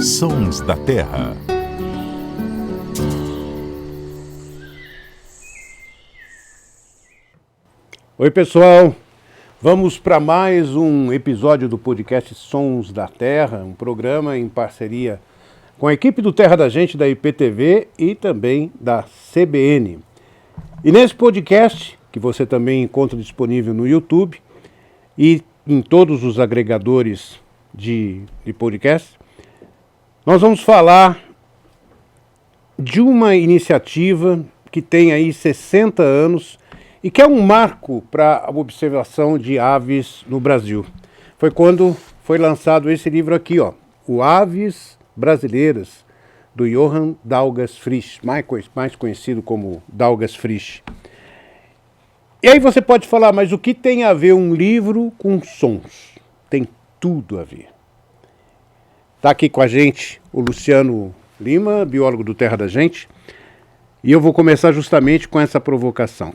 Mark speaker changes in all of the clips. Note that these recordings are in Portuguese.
Speaker 1: Sons da Terra.
Speaker 2: Oi, pessoal. Vamos para mais um episódio do podcast Sons da Terra, um programa em parceria com a equipe do Terra da Gente, da IPTV e também da CBN. E nesse podcast, que você também encontra disponível no YouTube e em todos os agregadores de podcast, nós vamos falar de uma iniciativa que tem aí 60 anos e que é um marco para a observação de aves no Brasil. Foi quando foi lançado esse livro aqui, ó, o Aves Brasileiras, do Johann Daugas Frisch, mais conhecido como Daugas Frisch. E aí você pode falar, mas o que tem a ver um livro com sons? Tem tudo a ver. Está aqui com a gente o Luciano Lima, biólogo do Terra da Gente, e eu vou começar justamente com essa provocação.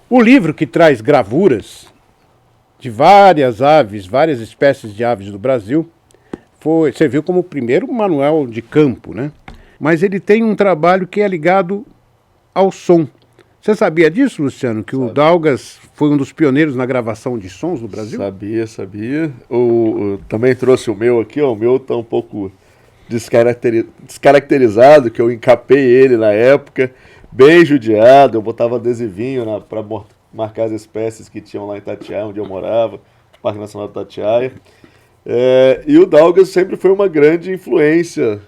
Speaker 2: O livro, que traz gravuras de várias aves, várias espécies de aves do Brasil, serviu como o primeiro manual de campo, né? Mas ele tem um trabalho que é ligado ao som. Você sabia disso, Luciano? Que o Daugas foi um dos pioneiros na gravação de sons no Brasil?
Speaker 3: Sabia. Também trouxe o meu aqui, ó. O meu tá um pouco descaracterizado, que eu encapei ele na época, bem judiado. Eu botava adesivinho para marcar as espécies que tinham lá em Itatiaia, onde eu morava, Parque Nacional de Itatiaia. E o Daugas sempre foi uma grande influência.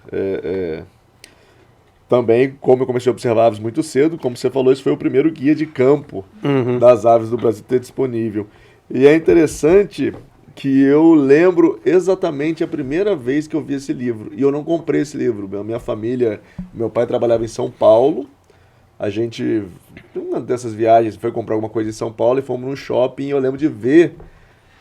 Speaker 3: Também, como eu comecei a observar aves muito cedo, como você falou, esse foi o primeiro guia de campo das aves do Brasil ter disponível. E é interessante que eu lembro exatamente a primeira vez que eu vi esse livro. E eu não comprei esse livro. Minha família, meu pai trabalhava em São Paulo. A gente, uma dessas viagens, foi comprar alguma coisa em São Paulo e fomos num shopping. E eu lembro de ver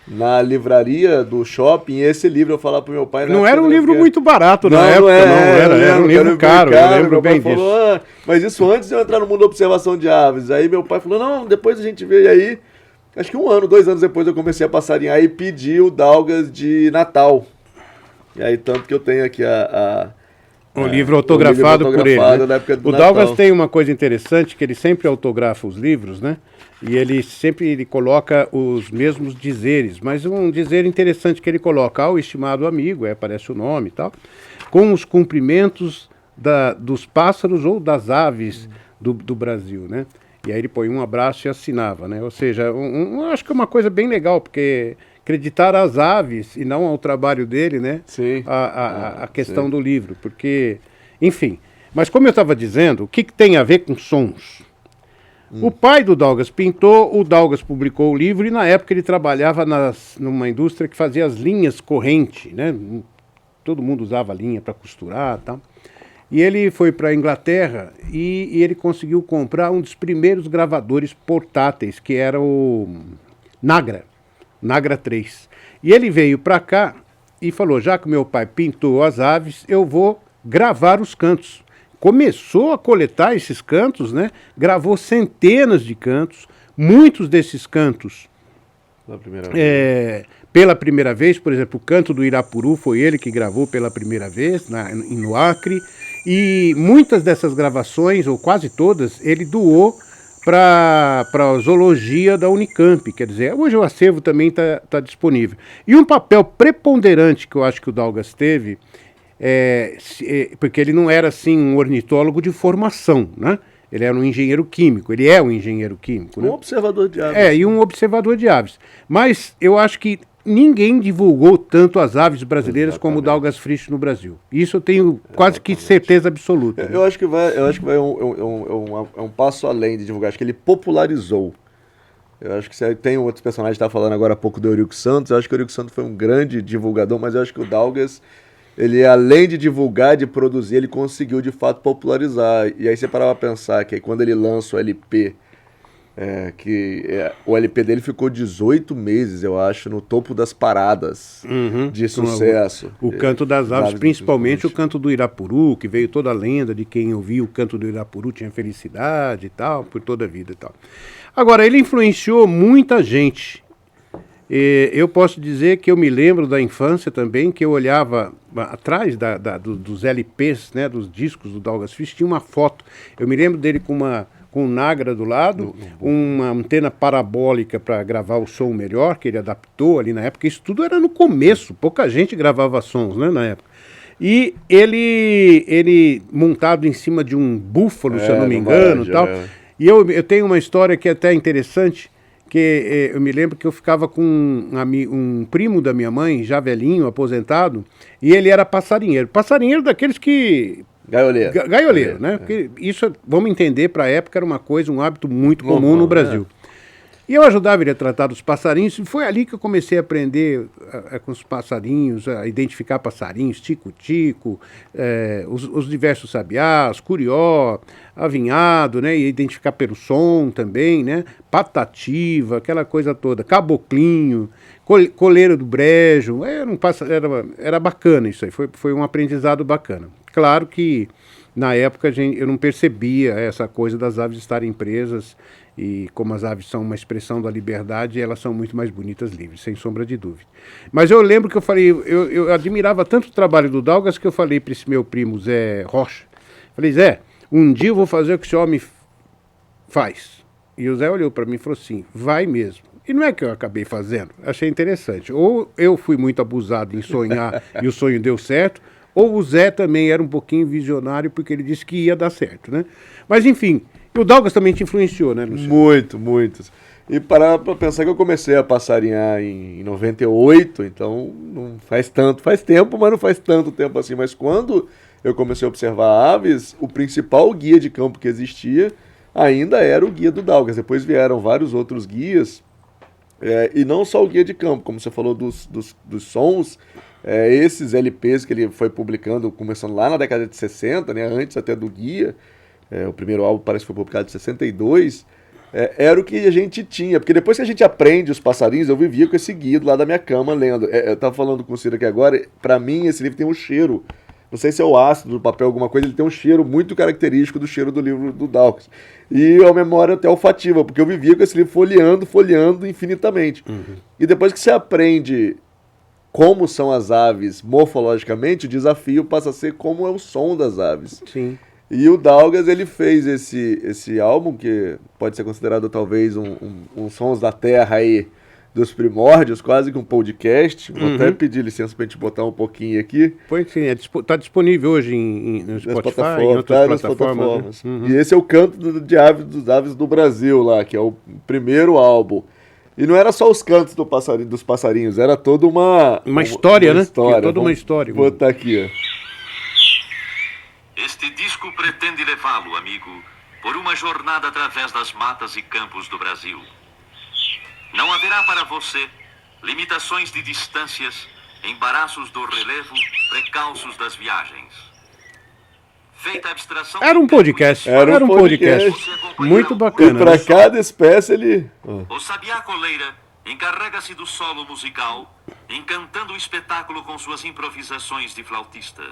Speaker 3: na livraria do shopping esse livro. Eu falava pro meu pai...
Speaker 2: Não era um livro muito barato na época, era um livro caro, eu lembro bem disso.
Speaker 3: Falou, mas isso antes de eu entrar no mundo da observação de aves. Aí meu pai falou, não, depois a gente vê. E aí, acho que 2 anos depois eu comecei a passarinhar e pedi o Daugas de Natal. E aí, tanto que eu tenho aqui
Speaker 2: o livro autografado por ele, né?
Speaker 3: Da época do
Speaker 2: o Daugas tem uma coisa interessante, que ele sempre autografa os livros, né? E ele sempre coloca os mesmos dizeres, mas um dizer interessante que ele coloca, ao estimado amigo, aparece o nome e tal, com os cumprimentos dos pássaros ou das aves do Brasil, né? E aí ele põe um abraço e assinava, né? Ou seja, eu acho que é uma coisa bem legal, porque acreditar às aves e não ao trabalho dele, né?
Speaker 3: Sim.
Speaker 2: A questão do livro, porque, enfim. Mas como eu estava dizendo, o que tem a ver com sons? O pai do Daugas pintou, o Daugas publicou o livro e na época ele trabalhava numa indústria que fazia as linhas corrente, né? Todo mundo usava linha para costurar e tal. E ele foi para a Inglaterra e ele conseguiu comprar um dos primeiros gravadores portáteis, que era o Nagra 3. E ele veio para cá e falou, já que meu pai pintou as aves, eu vou gravar os cantos. Começou a coletar esses cantos, né? Gravou centenas de cantos, muitos desses cantos pela primeira vez, por exemplo, o canto do Irapuru foi ele que gravou pela primeira vez no Acre, e muitas dessas gravações, ou quase todas, ele doou para a zoologia da Unicamp, quer dizer, hoje o acervo também está disponível. E um papel preponderante que eu acho que o Daugas teve, porque ele não era assim um ornitólogo de formação, né? Ele era um engenheiro químico, ele é um engenheiro químico.
Speaker 3: Um observador de aves.
Speaker 2: E um observador de aves. Mas eu acho que ninguém divulgou tanto as aves brasileiras como o Daugas Frisch no Brasil. Isso eu tenho quase que certeza absoluta.
Speaker 3: Eu acho que vai um passo além de divulgar. Acho que ele popularizou. Eu acho que tem outros personagens que estavam falando agora há pouco do Eurico Santos. Eu acho que o Eurico Santos foi um grande divulgador, mas eu acho que o Daugas, ele além de divulgar, de produzir, ele conseguiu de fato popularizar. E aí você parava pra pensar que aí, quando ele lança o LP, o LP dele ficou 18 meses, eu acho, no topo das paradas de sucesso.
Speaker 2: O canto das aves, principalmente o canto do Irapuru, que veio toda a lenda de quem ouvia o canto do Irapuru tinha felicidade e tal, por toda a vida e tal. Agora, ele influenciou muita gente. Eu posso dizer que eu me lembro da infância também, que eu olhava atrás dos LPs, né, dos discos do Douglas Fish, tinha uma foto. Eu me lembro dele com um Nagra do lado, uma antena parabólica para gravar o som melhor, que ele adaptou ali na época. Isso tudo era no começo, pouca gente gravava sons, né, na época. E ele montado em cima de um búfalo, se eu não me engano, tal. E eu tenho uma história que é até interessante, que eu me lembro que eu ficava com um primo da minha mãe, já velhinho, aposentado, e ele era passarinheiro. Passarinheiro daqueles que... Gaioleiro, né? Porque isso, vamos entender, para a época era uma coisa, um hábito muito comum no Brasil. E eu ajudava ele a tratar dos passarinhos, e foi ali que eu comecei a aprender com os passarinhos, a identificar passarinhos, tico-tico, os diversos sabiás, curió, avinhado, né, e identificar pelo som também, né, patativa, aquela coisa toda, caboclinho, coleiro do brejo, era bacana isso aí, foi um aprendizado bacana. Claro que na época eu não percebia essa coisa das aves estarem presas, e como as aves são uma expressão da liberdade, elas são muito mais bonitas livres, sem sombra de dúvida. Mas eu lembro que eu falei, eu admirava tanto o trabalho do Douglas que eu falei para esse meu primo Zé Rocha, falei, Zé, um dia eu vou fazer o que esse homem faz. E o Zé olhou para mim e falou assim, vai mesmo. E não é que eu acabei fazendo, achei interessante. Ou eu fui muito abusado em sonhar e o sonho deu certo, ou o Zé também era um pouquinho visionário porque ele disse que ia dar certo, né? Mas enfim... E o Douglas também te influenciou, né, Luciano?
Speaker 3: Muito. E parar para pensar que eu comecei a passarinhar em 98, então não faz tempo, mas não faz tanto tempo assim. Mas quando eu comecei a observar aves, o principal guia de campo que existia ainda era o guia do Douglas. Depois vieram vários outros guias, e não só o guia de campo, como você falou dos sons, esses LPs que ele foi publicando, começando lá na década de 60, né, antes até do guia. O primeiro álbum parece que foi publicado em 62, era o que a gente tinha, porque depois que a gente aprende os passarinhos, eu vivia com esse guia do lado da minha cama lendo. Eu estava falando com o Ciro aqui agora, para mim esse livro tem um cheiro, não sei se é o ácido do papel, alguma coisa, ele tem um cheiro muito característico do cheiro do livro do Douglas. E é uma memória até olfativa, porque eu vivia com esse livro folheando infinitamente. Uhum. E depois que você aprende como são as aves morfologicamente, o desafio passa a ser como é o som das aves.
Speaker 2: Sim.
Speaker 3: E o Douglas, ele fez esse álbum, que pode ser considerado talvez um Sons da Terra aí, dos primórdios, quase que um podcast. Vou até pedir licença pra gente botar um pouquinho aqui.
Speaker 2: Pois sim, tá disponível hoje no Spotify, em outras plataformas. Né?
Speaker 3: Uhum. E esse é o Canto dos Aves do Brasil lá, que é o primeiro álbum. E não era só os cantos dos passarinhos, era toda uma
Speaker 2: história, né? Toda uma história.
Speaker 3: Vou botar aqui, ó.
Speaker 1: Este disco pretende levá-lo, amigo, por uma jornada através das matas e campos do Brasil. Não haverá para você limitações de distâncias, embaraços do relevo, precalços das viagens. Feita a abstração...
Speaker 2: Era um podcast. Era um podcast. Muito bacana.
Speaker 3: E para cada espécie ele...
Speaker 1: O sabiá coleira encarrega-se do solo musical, encantando o espetáculo com suas improvisações de flautista.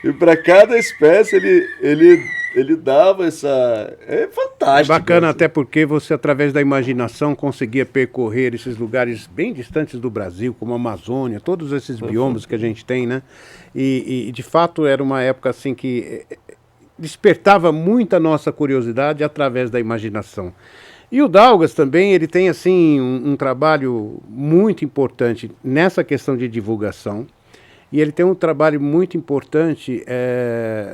Speaker 3: E para cada espécie ele dava essa... É fantástico.
Speaker 2: É bacana, até porque você, através da imaginação, conseguia percorrer esses lugares bem distantes do Brasil, como a Amazônia, todos esses biomas que a gente tem, né? E de fato era uma época assim que despertava muita nossa curiosidade através da imaginação. E o Douglas também, ele tem assim um trabalho muito importante nessa questão de divulgação. E ele tem um trabalho muito importante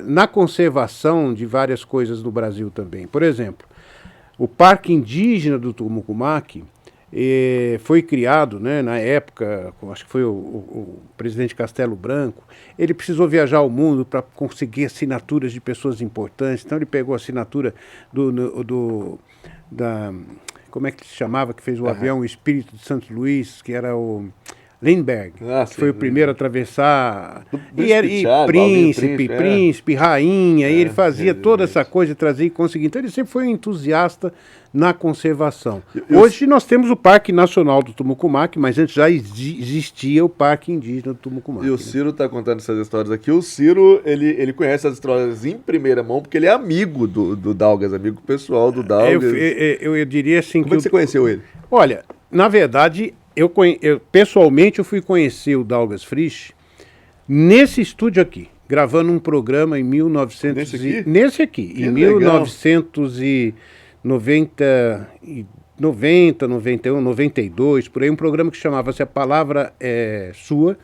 Speaker 2: na conservação de várias coisas no Brasil também. Por exemplo, o Parque Indígena do Tumucumaque foi criado, né, na época, acho que foi o presidente Castelo Branco. Ele precisou viajar ao mundo para conseguir assinaturas de pessoas importantes. Então ele pegou a assinatura como é que se chamava, que fez o avião, o Espírito de Santo Luís, que era o... Lindbergh, que foi o primeiro a atravessar. E príncipe, rainha, e ele fazia toda essa coisa, trazia e conseguia. Então ele sempre foi um entusiasta na conservação. Hoje nós temos o Parque Nacional do Tumucumaque, mas antes já existia o Parque Indígena do Tumucumaque.
Speaker 3: E o Ciro está contando essas histórias aqui. O Ciro, ele conhece as histórias em primeira mão, porque ele é amigo do Dalgas, amigo pessoal do Dalgas.
Speaker 2: Eu diria assim...
Speaker 3: Como é que você conheceu ele?
Speaker 2: Olha, na verdade, pessoalmente eu fui conhecer o Dalgas Frisch nesse estúdio aqui, gravando um programa em 1900 nesse aqui, em 1990, 91, 92, por aí, um programa que chamava-se A Palavra é Sua,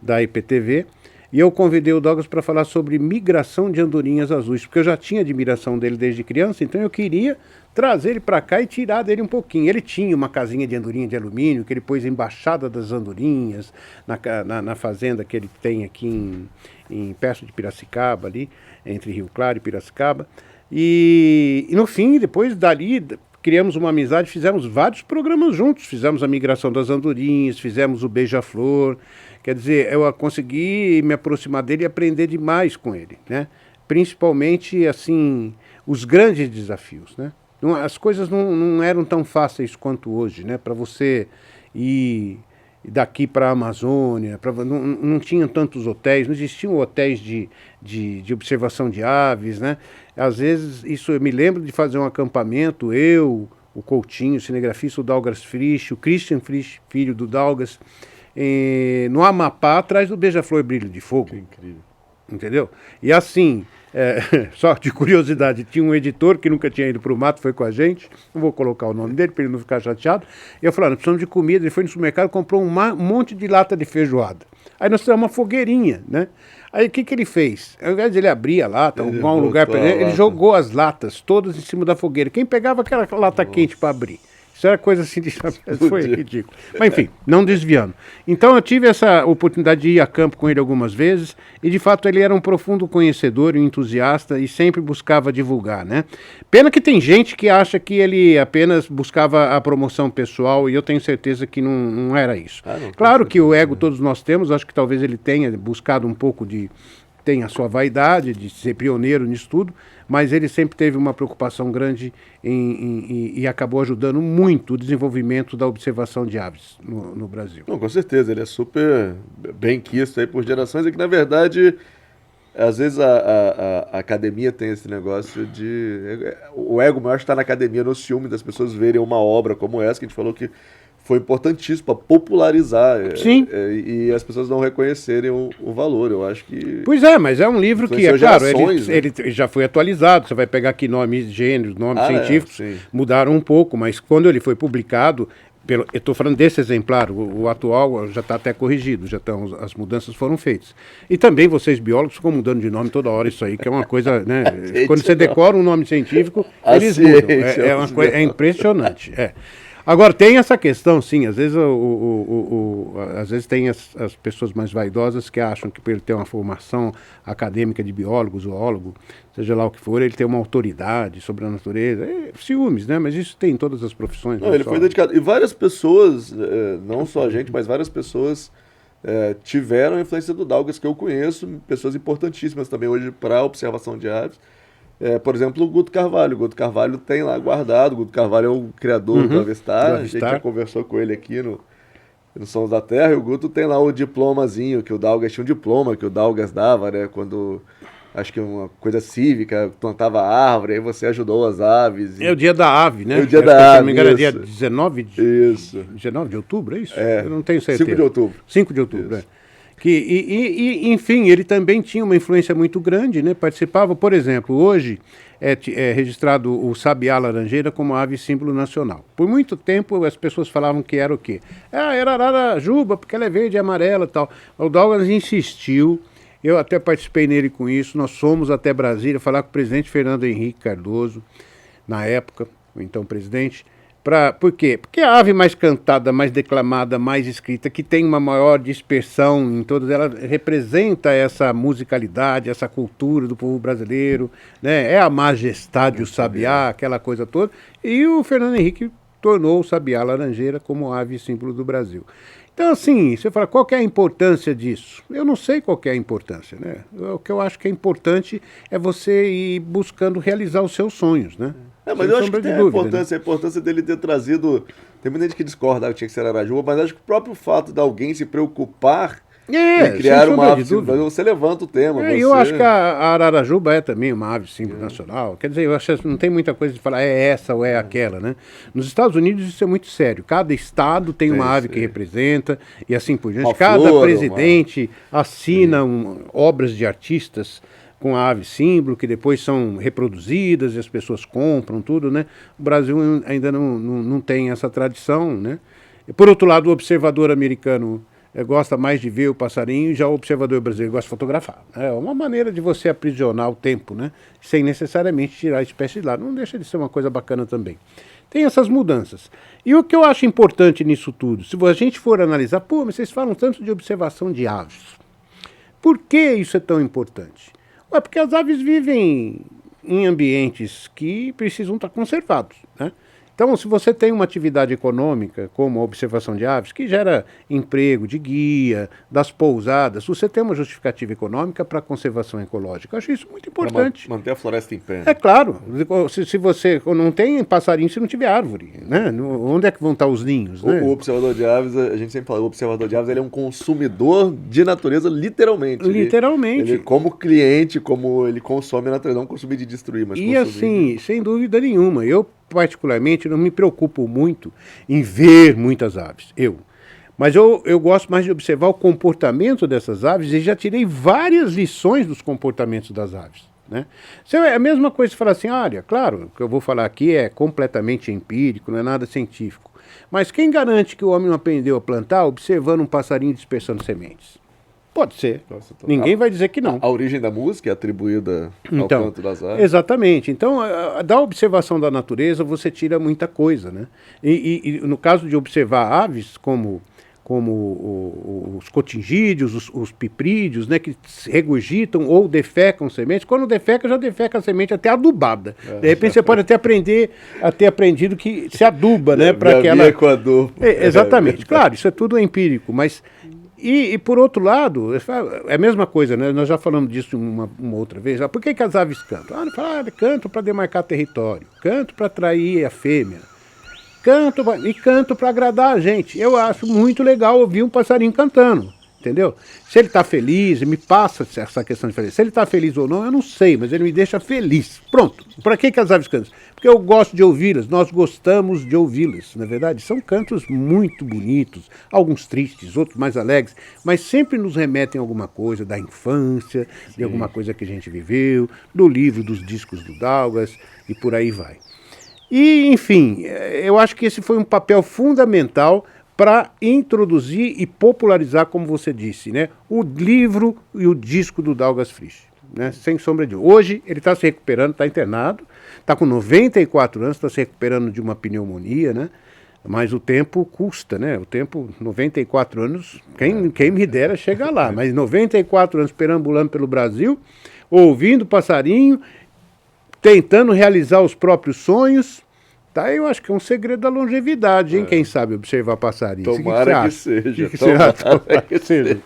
Speaker 2: da IPTV, e eu convidei o Dalgas para falar sobre migração de andorinhas azuis, porque eu já tinha admiração dele desde criança, então eu queria trazer ele para cá e tirar dele um pouquinho. Ele tinha uma casinha de andorinha de alumínio, que ele pôs a Embaixada das Andorinhas, na fazenda que ele tem aqui perto de Piracicaba, ali, entre Rio Claro e Piracicaba. E no fim, depois dali, criamos uma amizade, fizemos vários programas juntos. Fizemos a migração das andorinhas, fizemos o Beija-Flor. Quer dizer, eu consegui me aproximar dele e aprender demais com ele, né? Principalmente, assim, os grandes desafios, né? As coisas não eram tão fáceis quanto hoje, né? Para você ir daqui para a Amazônia, não tinham tantos hotéis, não existiam hotéis de observação de aves, né? Às vezes, isso eu me lembro de fazer um acampamento, eu, o Coutinho, o cinegrafista, o Dalgas Frisch, o Christian Frisch, filho do Dalgas, no Amapá, atrás do Beija-Flor Brilho de Fogo.
Speaker 3: Que incrível.
Speaker 2: Entendeu? E assim, só de curiosidade, tinha um editor que nunca tinha ido para o mato, foi com a gente, não vou colocar o nome dele para ele não ficar chateado, e eu falei, nós precisamos de comida, ele foi no supermercado, comprou um monte de lata de feijoada. Aí nós fizemos uma fogueirinha, né? Aí o que ele fez? Ao invés de ele abrir a lata, arrumar um lugar para ele jogou as latas todas em cima da fogueira. Quem pegava aquela lata quente para abrir? Isso era coisa assim, foi ridículo. Mas enfim, não desviando. Então eu tive essa oportunidade de ir a campo com ele algumas vezes, e de fato ele era um profundo conhecedor, um entusiasta, e sempre buscava divulgar, né? Pena que tem gente que acha que ele apenas buscava a promoção pessoal, e eu tenho certeza que não era isso. Claro que o ego todos nós temos, acho que talvez ele tenha buscado um pouco tem a sua vaidade de ser pioneiro nisso tudo, mas ele sempre teve uma preocupação grande e acabou ajudando muito o desenvolvimento da observação de aves no Brasil.
Speaker 3: Não, com certeza, ele é super bem quisto aí por gerações, e que na verdade, às vezes a academia tem esse negócio o ego maior está na academia, no ciúme das pessoas verem uma obra como essa, que a gente falou que foi importantíssimo para popularizar.
Speaker 2: Sim.
Speaker 3: E as pessoas não reconhecerem o valor, eu acho que...
Speaker 2: Pois é, mas é um livro que, é claro,
Speaker 3: né?
Speaker 2: ele já foi atualizado, você vai pegar aqui nomes, gêneros, nomes científicos, mudaram um pouco, mas quando ele foi publicado, eu estou falando desse exemplar, o atual já está até corrigido, as mudanças foram feitas. E também vocês biólogos ficam mudando de nome toda hora, isso aí que é uma coisa, né? Quando você decora um nome científico, eles mudam, é impressionante, Agora, tem essa questão, sim, às vezes, às vezes tem as pessoas mais vaidosas que acham que por ele ter uma formação acadêmica de biólogo, zoólogo, seja lá o que for, ele tem uma autoridade sobre a natureza, ciúmes, né? Mas isso tem em todas as profissões.
Speaker 3: Não, ele foi dedicado, e várias pessoas, não só a gente, mas várias pessoas tiveram a influência do Dalgas, que eu conheço, pessoas importantíssimas também hoje para a observação de aves. Por exemplo, o Guto Carvalho. O Guto Carvalho tem lá guardado. O Guto Carvalho é o criador do Avistar. A gente já conversou com ele aqui no Sons da Terra. E o Guto tem lá o diplomazinho, que o Dalgas tinha um diploma que o Dalgas dava, né? Quando, acho que uma coisa cívica, plantava árvore, aí você ajudou as aves.
Speaker 2: É o dia da ave, né?
Speaker 3: É o dia da ave. Se
Speaker 2: não me engano, é dia 19 de outubro, é isso? Eu não tenho certeza.
Speaker 3: 5 de outubro.
Speaker 2: 5 de outubro, Enfim, ele também tinha uma influência muito grande, né? Participava, por exemplo, hoje é registrado o sabiá laranjeira como ave símbolo nacional. Por muito tempo as pessoas falavam que era o quê? Era ararajuba, porque ela é verde e amarela e tal. O Dalgas insistiu, eu até participei nele com isso, nós fomos até Brasília falar com o presidente Fernando Henrique Cardoso, na época, o então presidente. Por quê? Porque a ave mais cantada, mais declamada, mais escrita, que tem uma maior dispersão em todas, ela representa essa musicalidade, essa cultura do povo brasileiro, né? É a majestade, o sabiá, aquela coisa toda. E o Fernando Henrique tornou o sabiá laranjeira como ave símbolo do Brasil. Então, assim, você fala, qual que é a importância disso? Eu não sei qual que é a importância, né? O que eu acho que é importante é você ir buscando realizar os seus sonhos, né?
Speaker 3: Mas
Speaker 2: Sem
Speaker 3: eu acho
Speaker 2: sombra
Speaker 3: que
Speaker 2: de
Speaker 3: tem
Speaker 2: dúvida,
Speaker 3: a importância dele ter trazido... Tem muita gente que discorda que tinha que ser Arajuba, mas acho que o próprio fato de alguém se preocupar em criar uma ave símbolo, você levanta o tema.
Speaker 2: Eu acho que a Ararajuba é também uma ave símbolo nacional. Quer dizer, eu acho que não tem muita coisa de falar é essa ou é aquela, né? Nos Estados Unidos isso é muito sério. Cada estado tem uma ave que representa e assim por diante. Cada presidente assina obras de artistas com a ave símbolo, que depois são reproduzidas e as pessoas compram tudo, né? O Brasil ainda não tem essa tradição, né? E, por outro lado, o observador americano gosta mais de ver o passarinho, já o observador brasileiro gosta de fotografar. É uma maneira de você aprisionar o tempo, né? Sem necessariamente tirar a espécie de lado. Não deixa de ser uma coisa bacana também. Tem essas mudanças. E o que eu acho importante nisso tudo, se a gente for analisar, mas vocês falam tanto de observação de aves. Por que isso é tão importante? Porque as aves vivem em ambientes que precisam estar conservados, né? Então, se você tem uma atividade econômica, como a observação de aves, que gera emprego de guia, das pousadas, você tem uma justificativa econômica para a conservação ecológica. Eu acho isso muito importante.
Speaker 3: Manter a floresta em pé.
Speaker 2: É claro. Se você não tem passarinho se não tiver árvore, né? Onde é que vão estar os ninhos? Né?
Speaker 3: O observador de aves, a gente sempre fala, o observador de aves ele é um consumidor de natureza, literalmente.
Speaker 2: Literalmente.
Speaker 3: Ele como cliente, como ele consome a natureza, não consumir de destruir, mas
Speaker 2: consumir. E assim, sem dúvida nenhuma, eu particularmente não me preocupo muito em ver muitas aves, mas eu gosto mais de observar o comportamento dessas aves e já tirei várias lições dos comportamentos das aves, né? É a mesma coisa de falar assim, olha, claro, o que eu vou falar aqui é completamente empírico, não é nada científico, mas quem garante que o homem não aprendeu a plantar observando um passarinho dispersando sementes? Pode ser. Ninguém vai dizer que não.
Speaker 3: A origem da música é atribuída ao canto das aves.
Speaker 2: Exatamente. Então, da observação da natureza, você tira muita coisa, né? E no caso de observar aves, como os cotingídeos, os piprídeos, né, que regurgitam ou defecam sementes. Quando defeca, já defeca a semente até adubada. De repente você pode até ter aprendido que se aduba, né? Para aquela... Exatamente. Claro, isso é tudo empírico, mas... E por outro lado, é a mesma coisa, né? Nós já falamos disso uma outra vez. Por que as aves cantam? Cantam para demarcar território, canto para atrair a fêmea, canto para agradar a gente. Eu acho muito legal ouvir um passarinho cantando, entendeu? Se ele está feliz, me passa essa questão de feliz. Se ele está feliz ou não, eu não sei, mas ele me deixa feliz. Pronto. Para que as aves cantam? Porque eu gosto de ouvi-las, nós gostamos de ouvi-las, na verdade. São cantos muito bonitos, alguns tristes, outros mais alegres, mas sempre nos remetem a alguma coisa da infância, de alguma coisa que a gente viveu, do livro, dos discos do Dalgas e por aí vai. E, enfim, eu acho que esse foi um papel fundamental para introduzir e popularizar, como você disse, né, o livro e o disco do Dalgas Frisch, né, sem sombra de dúvida. Hoje ele está se recuperando, está internado, está com 94 anos, está se recuperando de uma pneumonia, né, mas o tempo custa, né, 94 anos, quem me dera chegar lá, mas 94 anos perambulando pelo Brasil, ouvindo passarinho, tentando realizar os próprios sonhos. Tá, eu acho que é um segredo da longevidade, hein? Quem sabe observar passarinho.
Speaker 3: Tomara que seja. Tomara que seja.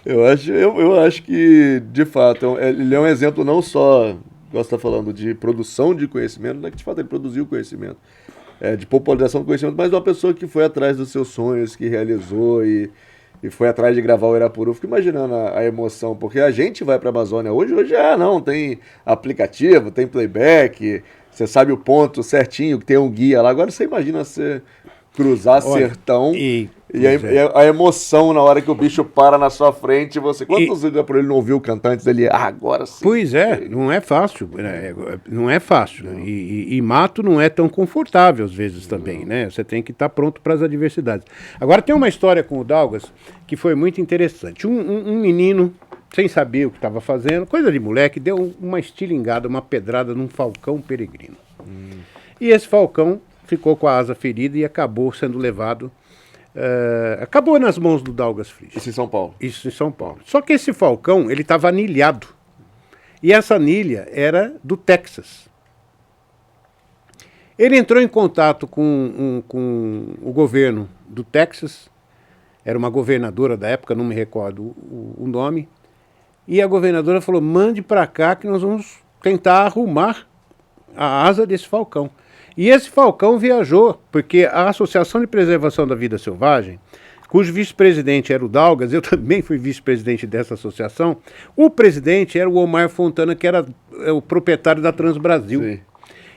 Speaker 3: Eu acho que, de fato, ele é um exemplo não só, igual você está falando, de produção de conhecimento, não é que de fato ele produziu conhecimento, de popularização do conhecimento, mas uma pessoa que foi atrás dos seus sonhos, que realizou e foi atrás de gravar o Irapuru. Fico imaginando a emoção, porque a gente vai para a Amazônia hoje não, tem aplicativo, tem playback, você sabe o ponto certinho, que tem um guia lá. Agora você imagina você cruzar sertão e a emoção na hora que o bicho para na sua frente. Quantos dias por ele não ouviu o cantante dele? Agora sim.
Speaker 2: Pois é, não é fácil. Não é fácil. Não. E mato não é tão confortável às vezes também, né? Você tem que estar pronto para as adversidades. Agora tem uma história com o Dalgas que foi muito interessante. Um menino, sem saber o que estava fazendo, coisa de moleque, deu uma estilingada, uma pedrada num falcão peregrino. E esse falcão ficou com a asa ferida e acabou sendo levado, acabou nas mãos do Dalgas Frisch.
Speaker 3: Isso em São Paulo?
Speaker 2: Isso em São Paulo. Só que esse falcão, ele estava anilhado. E essa anilha era do Texas. Ele entrou em contato com o governo do Texas, era uma governadora da época, não me recordo o nome, e a governadora falou, mande para cá que nós vamos tentar arrumar a asa desse falcão. E esse falcão viajou, porque a Associação de Preservação da Vida Selvagem, cujo vice-presidente era o Daugas, eu também fui vice-presidente dessa associação, o presidente era o Omar Fontana, que era o proprietário da Transbrasil. Sim.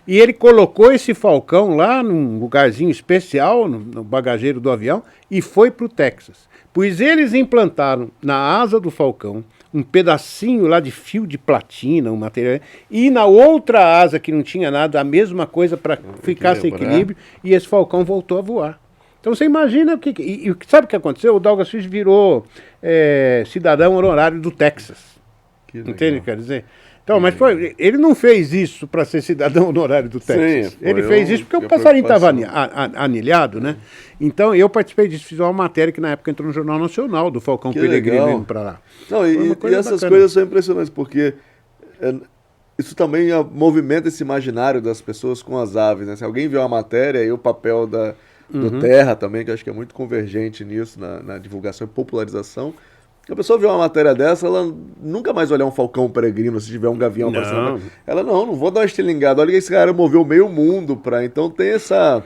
Speaker 2: E ele colocou esse falcão lá num lugarzinho especial, no bagageiro do avião, e foi para o Texas. Pois eles implantaram na asa do falcão um pedacinho lá de fio de platina, um material, e na outra asa que não tinha nada, a mesma coisa para ficar sem equilíbrio, e esse falcão voltou a voar. Então você imagina o que... E sabe o que aconteceu? O Douglas Fish virou cidadão honorário do Texas. Entende o que quer dizer? Então, mas ele não fez isso para ser cidadão honorário do Texas. Sim, ele fez isso porque o passarinho estava anilhado, né? Então, eu participei disso, fiz uma matéria que na época entrou no Jornal Nacional, do Falcão Peregrino indo para lá.
Speaker 3: Não, e essas coisas são impressionantes, porque isso também movimenta esse imaginário das pessoas com as aves, né? Se alguém vê uma matéria, aí o papel do Terra também, que eu acho que é muito convergente nisso, na divulgação e popularização. A pessoa vê uma matéria dessa, ela nunca mais vai olhar um falcão peregrino se tiver um gavião aparecendo. Ela, não vou dar uma estilingada. Olha que esse cara moveu meio mundo pra... Então tem essa...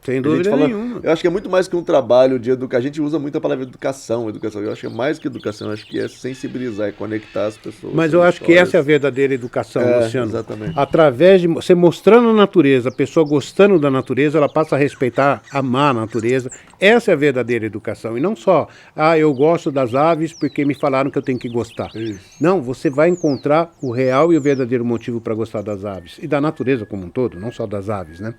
Speaker 2: Sem dúvida nenhuma.
Speaker 3: Eu acho que é muito mais que um trabalho de educar. A gente usa muito a palavra educação. Eu acho que é mais que educação. Eu acho que é sensibilizar, é conectar as pessoas.
Speaker 2: Mas eu acho que essa é a verdadeira educação, Luciano.
Speaker 3: Exatamente.
Speaker 2: Através de você mostrando a natureza, a pessoa gostando da natureza, ela passa a respeitar, amar a natureza. Essa é a verdadeira educação. E não só, eu gosto das aves porque me falaram que eu tenho que gostar.
Speaker 3: Isso.
Speaker 2: Não, você vai encontrar o real e o verdadeiro motivo para gostar das aves. E da natureza como um todo, não só das aves, né?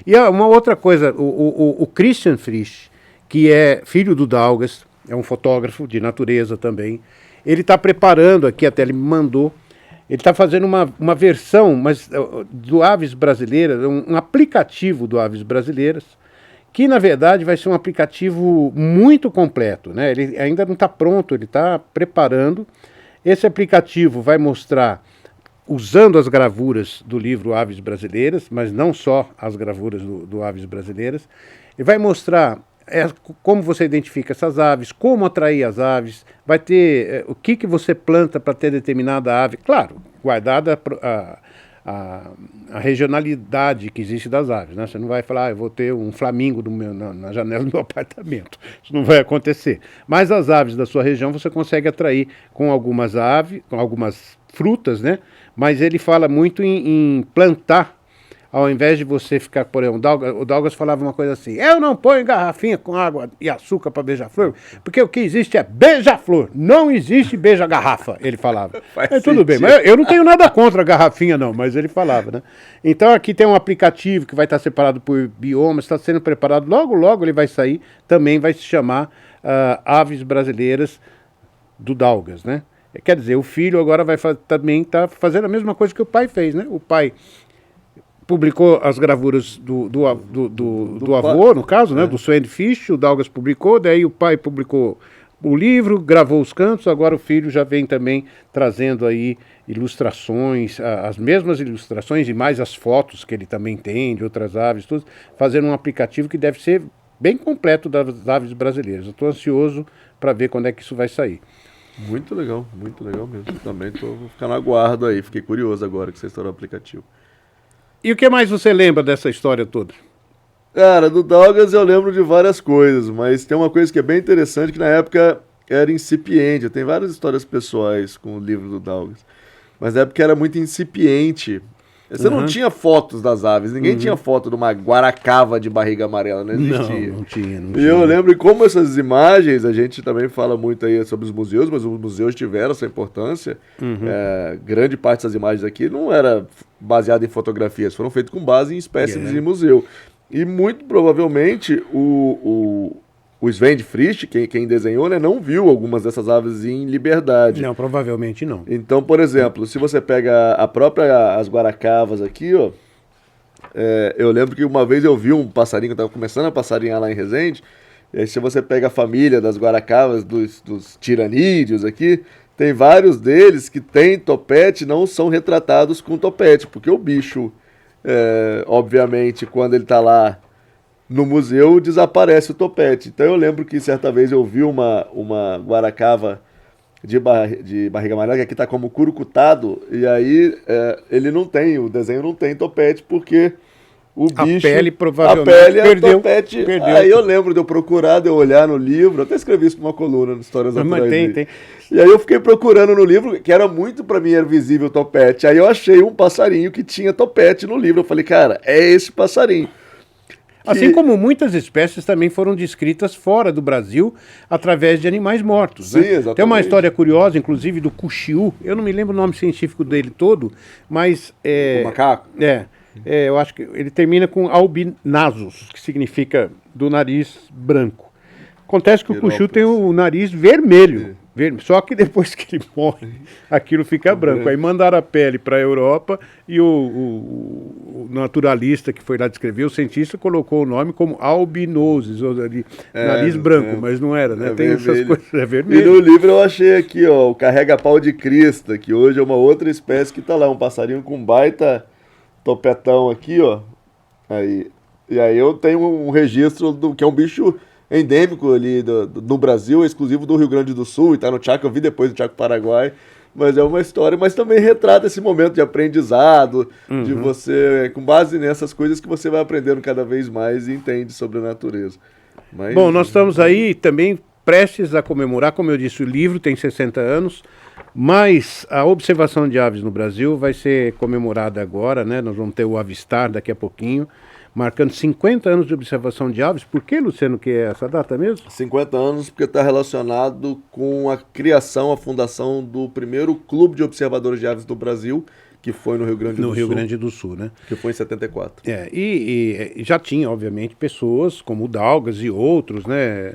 Speaker 2: E uma outra coisa, o Christian Frisch, que é filho do Daugas, é um fotógrafo de natureza também, ele está preparando aqui, até ele me mandou, ele está fazendo uma versão do Aves Brasileiras, um aplicativo do Aves Brasileiras, que na verdade vai ser um aplicativo muito completo, né? Ele ainda não está pronto, ele está preparando. Esse aplicativo vai mostrar, usando as gravuras do livro Aves Brasileiras, mas não só as gravuras do Aves Brasileiras, ele vai mostrar como você identifica essas aves, como atrair as aves, vai ter o que você planta para ter determinada ave, claro, guardada a regionalidade que existe das aves, né? Você não vai falar, eu vou ter um flamingo na janela do meu apartamento. Isso não vai acontecer. Mas as aves da sua região você consegue atrair com algumas aves, com algumas frutas, né? Mas ele fala muito em plantar, ao invés de você ficar, por exemplo, o Daugas falava uma coisa assim, eu não ponho garrafinha com água e açúcar para beija-flor, porque o que existe é beija-flor, não existe beija-garrafa, ele falava. Tudo bem, mas eu não tenho nada contra a garrafinha não, mas ele falava, né? Então aqui tem um aplicativo que vai estar separado por biomas, está sendo preparado, logo ele vai sair, também vai se chamar Aves Brasileiras do Daugas, né? Quer dizer, o filho agora vai também estar fazendo a mesma coisa que o pai fez, né? O pai publicou as gravuras do avô, no caso, né? Do Sven Fisch, o Daugas publicou, daí o pai publicou o livro, gravou os cantos, agora o filho já vem também trazendo aí ilustrações, as mesmas ilustrações e mais as fotos que ele também tem de outras aves, tudo, fazendo um aplicativo que deve ser bem completo das aves brasileiras. Eu estou ansioso para ver quando é que isso vai sair.
Speaker 3: Muito legal mesmo. Também estou ficando aguardo aí, fiquei curioso agora que você estourou o aplicativo.
Speaker 2: E o que mais você lembra dessa história toda?
Speaker 3: Cara, do Daugas eu lembro de várias coisas, mas tem uma coisa que é bem interessante, que na época era incipiente. Eu tenho várias histórias pessoais com o livro do Daugas, mas na época era muito incipiente. Você não tinha fotos das aves, ninguém tinha foto de uma guaracava de barriga amarela, não existia.
Speaker 2: Não tinha.
Speaker 3: E eu lembro como essas imagens, a gente também fala muito aí sobre os museus, mas os museus tiveram essa importância. Grande parte dessas imagens aqui não era baseada em fotografias, foram feitas com base em espécimes de museu. E muito provavelmente o Sven Frisch, quem desenhou, né, não viu algumas dessas aves em liberdade.
Speaker 2: Não, provavelmente não.
Speaker 3: Então, por exemplo, se você pega as guaracavas aqui, ó, eu lembro que uma vez eu vi um passarinho que estava começando a passarinhar lá em Resende, e aí se você pega a família das guaracavas, dos tiranídeos aqui, tem vários deles que têm topete, não são retratados com topete, porque o bicho obviamente, quando ele está lá no museu, desaparece o topete. Então eu lembro que certa vez eu vi uma guaracava de barriga amarela, que aqui está como curucutado, e aí o desenho não tem topete, porque o bicho...
Speaker 2: A pele provavelmente
Speaker 3: perdeu. Topete. Aí eu lembro de eu procurar, de eu olhar no livro, até escrevi isso numa coluna no Histórias Naturais.
Speaker 2: Mas tem.
Speaker 3: E aí eu fiquei procurando no livro, que era muito pra mim, era visível o topete. Aí eu achei um passarinho que tinha topete no livro. Eu falei, cara, é esse passarinho.
Speaker 2: Assim como muitas espécies também foram descritas fora do Brasil através de animais mortos.
Speaker 3: Sim,
Speaker 2: né?
Speaker 3: exatamente.
Speaker 2: Tem uma história curiosa, inclusive, do cuxiú. Eu não me lembro o nome científico dele todo, mas...
Speaker 3: O macaco?
Speaker 2: Eu acho que ele termina com albinasus, que significa do nariz branco. Acontece que o cuxiú tem o nariz vermelho. Só que depois que ele morre, aquilo fica branco. Aí mandaram a pele para a Europa e o naturalista que foi lá descrever, o cientista, colocou o nome como albinosis, ou ali, nariz branco, mas não era, né? Tem essas coisas, é vermelho.
Speaker 3: E no livro eu achei aqui, ó, o carrega-pau de crista, que hoje é uma outra espécie que tá lá, um passarinho com baita topetão aqui, ó. E aí eu tenho um registro que é um bicho endêmico ali no Brasil, exclusivo do Rio Grande do Sul, e tá no Chaco, eu vi depois do Chaco Paraguai, mas é uma história, mas também retrata esse momento de aprendizado, de você, com base nessas coisas que você vai aprendendo cada vez mais e entende sobre a natureza. Mas,
Speaker 2: bom, nós estamos aí também prestes a comemorar, como eu disse, o livro tem 60 anos, mas a observação de aves no Brasil vai ser comemorada agora, né? Nós vamos ter o Avistar daqui a pouquinho, marcando 50 anos de observação de aves. Por que, Luciano, que é essa data mesmo?
Speaker 3: 50 anos, porque está relacionado com a criação, a fundação do primeiro clube de observadores de aves do Brasil, que foi no Rio Grande do Sul.
Speaker 2: No Rio Grande do Sul, né?
Speaker 3: Que foi em 74.
Speaker 2: E já tinha, obviamente, pessoas como o Dalgas e outros, né,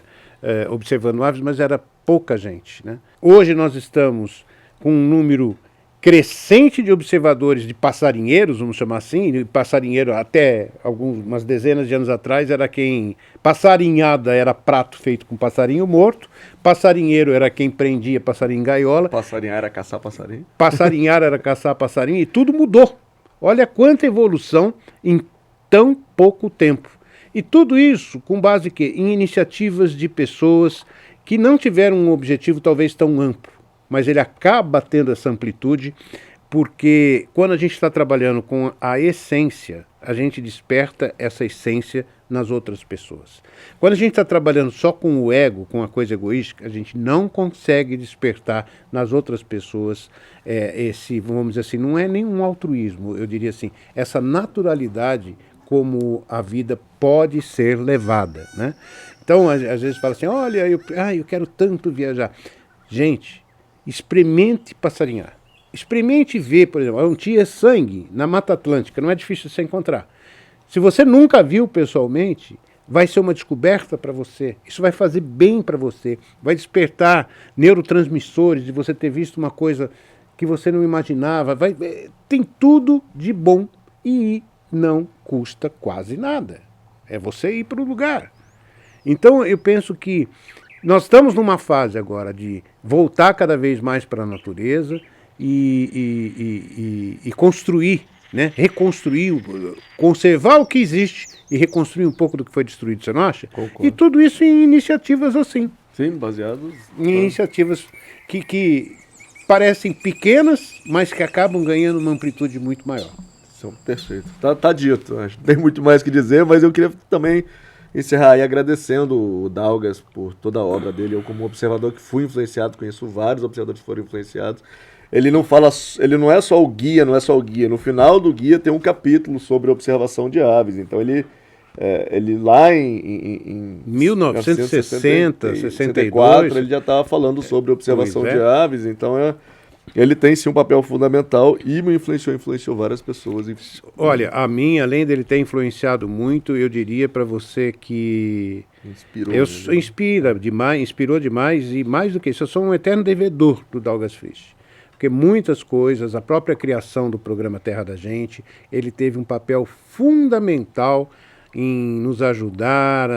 Speaker 2: observando aves, mas era pouca gente, né? Hoje nós estamos com um número crescente de observadores de passarinheiros, vamos chamar assim. Passarinheiro até umas dezenas de anos atrás era quem... Passarinhada era prato feito com passarinho morto, passarinheiro era quem prendia passarinho em gaiola.
Speaker 3: Passarinhar era caçar passarinho.
Speaker 2: Passarinhar era caçar passarinho, e tudo mudou. Olha quanta evolução em tão pouco tempo. E tudo isso com base em iniciativas de pessoas que não tiveram um objetivo talvez tão amplo, mas ele acaba tendo essa amplitude, porque quando a gente está trabalhando com a essência, a gente desperta essa essência nas outras pessoas. Quando a gente está trabalhando só com o ego, com a coisa egoística, a gente não consegue despertar nas outras pessoas vamos dizer assim, não é nenhum altruísmo, eu diria assim, essa naturalidade como a vida pode ser levada, né? Então, às vezes fala assim, olha, eu quero tanto viajar. Gente, experimente passarinhar. Experimente ver, por exemplo, um tia-sangue na Mata Atlântica, não é difícil de se encontrar. Se você nunca viu pessoalmente, vai ser uma descoberta para você. Isso vai fazer bem para você. Vai despertar neurotransmissores de você ter visto uma coisa que você não imaginava. Tem tudo de bom e não custa quase nada. É você ir para o lugar. Então, eu penso que nós estamos numa fase agora de voltar cada vez mais para a natureza e construir, né? Reconstruir, conservar o que existe e reconstruir um pouco do que foi destruído, você não acha?
Speaker 3: Concordo.
Speaker 2: E tudo isso em iniciativas assim.
Speaker 3: Sim, baseados...
Speaker 2: Em iniciativas que parecem pequenas, mas que acabam ganhando uma amplitude muito maior.
Speaker 3: Perfeito. Tá dito. Acho que não tem muito mais o que dizer, mas eu queria também encerrar aí agradecendo o Dalgas por toda a obra dele. Eu, como observador que fui influenciado, conheço vários observadores que foram influenciados. Ele não é só o guia. No final do guia tem um capítulo sobre observação de aves. Então ele lá em
Speaker 2: 1960,
Speaker 3: 64, ele já estava falando sobre observação de aves. Então ele tem sim um papel fundamental e me influenciou várias pessoas.
Speaker 2: Olha, a mim, além dele ter influenciado muito, eu diria para você que inspirou demais, e mais do que isso, eu sou um eterno devedor do Dalgas Frisch. Porque muitas coisas, a própria criação do programa Terra da Gente, ele teve um papel fundamental em nos ajudar,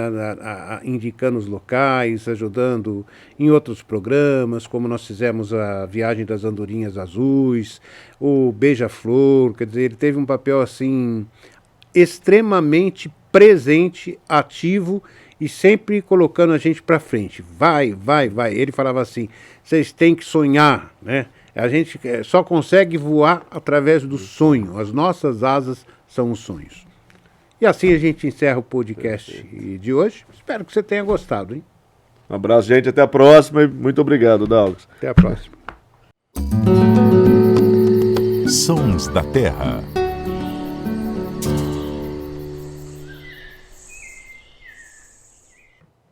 Speaker 2: indicando os locais, ajudando em outros programas, como nós fizemos a Viagem das Andorinhas Azuis, o Beija-Flor, quer dizer, ele teve um papel assim extremamente presente, ativo e sempre colocando a gente para frente. Vai. Ele falava assim, vocês têm que sonhar, né? A gente só consegue voar através do sonho. As nossas asas são os sonhos. E assim a gente encerra o podcast de hoje. Espero que você tenha gostado, hein?
Speaker 3: Um abraço, gente. Até a próxima e muito obrigado, Douglas.
Speaker 2: Até a próxima.
Speaker 4: Sons da Terra.